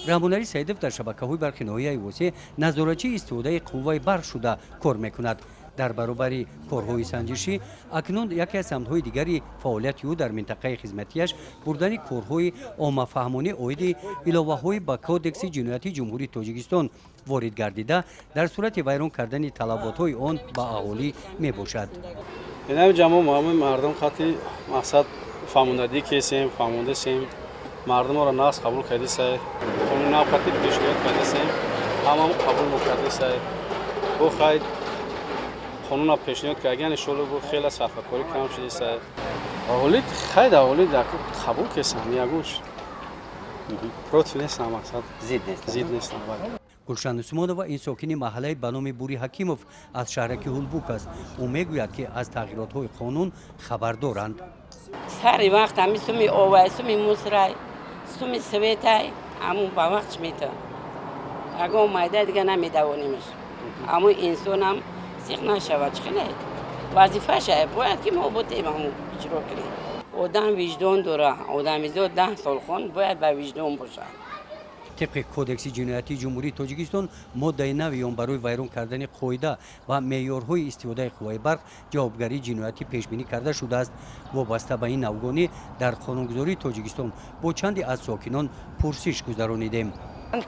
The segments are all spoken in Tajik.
раҳмонари саидов дар шабакаҳои барқи ноҳияи восеъ назоратчии истифодаи қувваи барқ шуда кор мекунад. дар баробари корҳои санҷишӣ акнун яке аз самтҳои дигари фаъолияти ӯ дар минтақаи хизматиаш бурдани корҳои оммафаҳмонӣ оиди иловаҳои ба кодекси ҷиноятии ҷумҳурии Тоҷикистон ворид гардида дар сурати вайрон кардани талаботҳои он ба аҳолӣ мебошад. инами ҷамоъ маъмули мардум хати мақсад фаҳмондагӣ кесем фаҳмондасем мардумро нағз қабул кардисай қонуни нав хати пешниҳод кардисем ҳамамо қабул мекардисай бо хай қонуна пешниҳод кардан иншоалло бо хеле сарфакорӣ кам шудисай аҳолӣ хай аҳолӣ қабул кесам ягош против нестам мақсад зид нестам. гулшан усмонова ин сокини маҳаллаи ба номи Бури Ҳакимов аз шаҳраки Ҳулбук аст. ӯ мегӯяд ки аз тағйиротҳои қонун хабар доранд. сари вақт ҳами суми овай суми мусрай суми светай ҳамун ба вақтш мета ягон майда дига намедавонимаш ҳамун инсонам сиқ нашавад хеле вазифаша бояд ки мо ботем ҳамун иҷро кунем. одам виҷдон дора одамизод 10 солхон бояд ба виҷдон бошад. طبق کودکس جنایتی جمهوری تاجیکستان ماده 9 آن برای ویران کردن قاعده و معیارهای استفاده قوای برق جوابگری جنایتی پیش بینی کرده شده است. وابسته به این نوگانی در قانونگذاری تاجیکستان با چندی از ساکنان پرسش گذرانیدیم.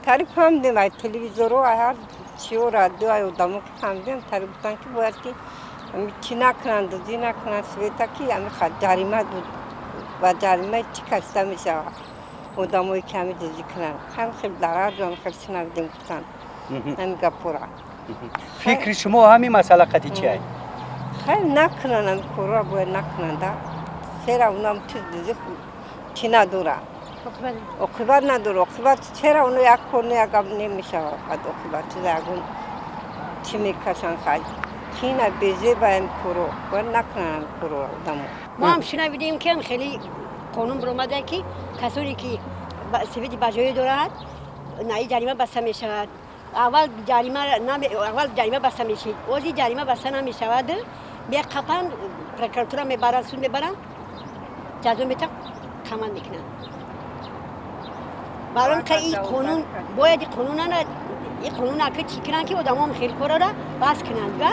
تعریف فهمیدیم از تلویزیون و هر چی و رادیو و دامو فهمیدیم تعریف بودن که باید که چی نکنند چی نکنند سویتا کی همی جریمه بود و جریمه چی کشته میشه آدمایی که همی دزدی کنند هم خیلی ضرر دارن خیلی شنیدیم گفتن همین گپورا. فکر شما همین مسئله قضیه چیه؟ خیلی نکنند همین کارا باید نکنند چرا اونم تو دزدی چی نداره عاقبت نداره عاقبت چرا اونو یک کار نیگم نمیشه بعد عاقبت زگون چی میکشن خیلی کینا بیزه با این کارو باید نکنند کارو آدمو. ما هم شنیدیم که خیلی قانون برآمده که کسانی که سفید بجایی دارند نه جریمه بسته می شود. اول جریمه بسته می شود. وقتی جریمه بسته نمی شود به قپن پرکراتورا میبرن سود میبرن جزا میتن کمان میکنن. برای که این قانون باید این قانون اگه چی کنن که آدمام خیلی کارا را بس کنند و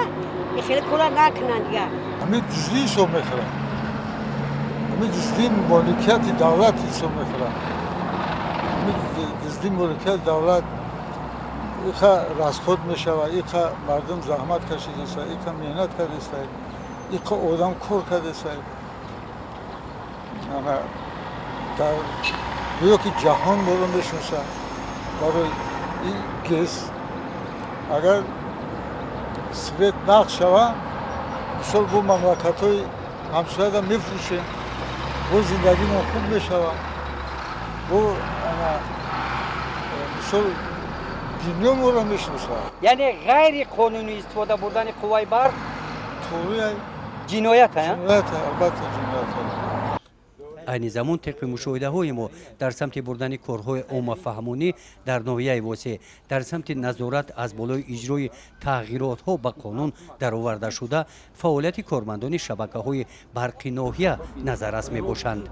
این خیلی کارا نکنند دیگه. همین دزدی شو میخورن. همین دزدی مالکیت دولت شو میخورن. همین دزدی مالکیت دولت ایخا راسخود میشود، ایخا مردم زحمت کشیده است، ایخا مهنت کرده است، ایخا آدم کار کرده است. اما در روی که جهان برون بشناسه برای این گز اگر سویت نقش شود مثل بو مملکت‌های همسایه را میفروشه بو زندگی ما خوب میشود بو مثل دنیا ما را میشناسه. یعنی غیر قانونی استفاده بردن قوای برق جنایت است؟ جنایت البته جنایت. عین زمان طبق مشاهده‌های ما در سمت بردن کارهای عامه‌فهمانی در ناحیه واسه در سمت نظارت از بالای اجرای تغییرات‌ها به قانون درآورده شده فعالیت کارمندان شبکه‌های برقی ناحیه نظررس می‌باشند.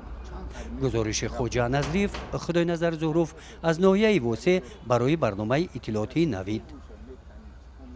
گزارش خوجا نظریف خدای نظر ظروف از ناحیه واسه برای برنامه اطلاعاتی نوید.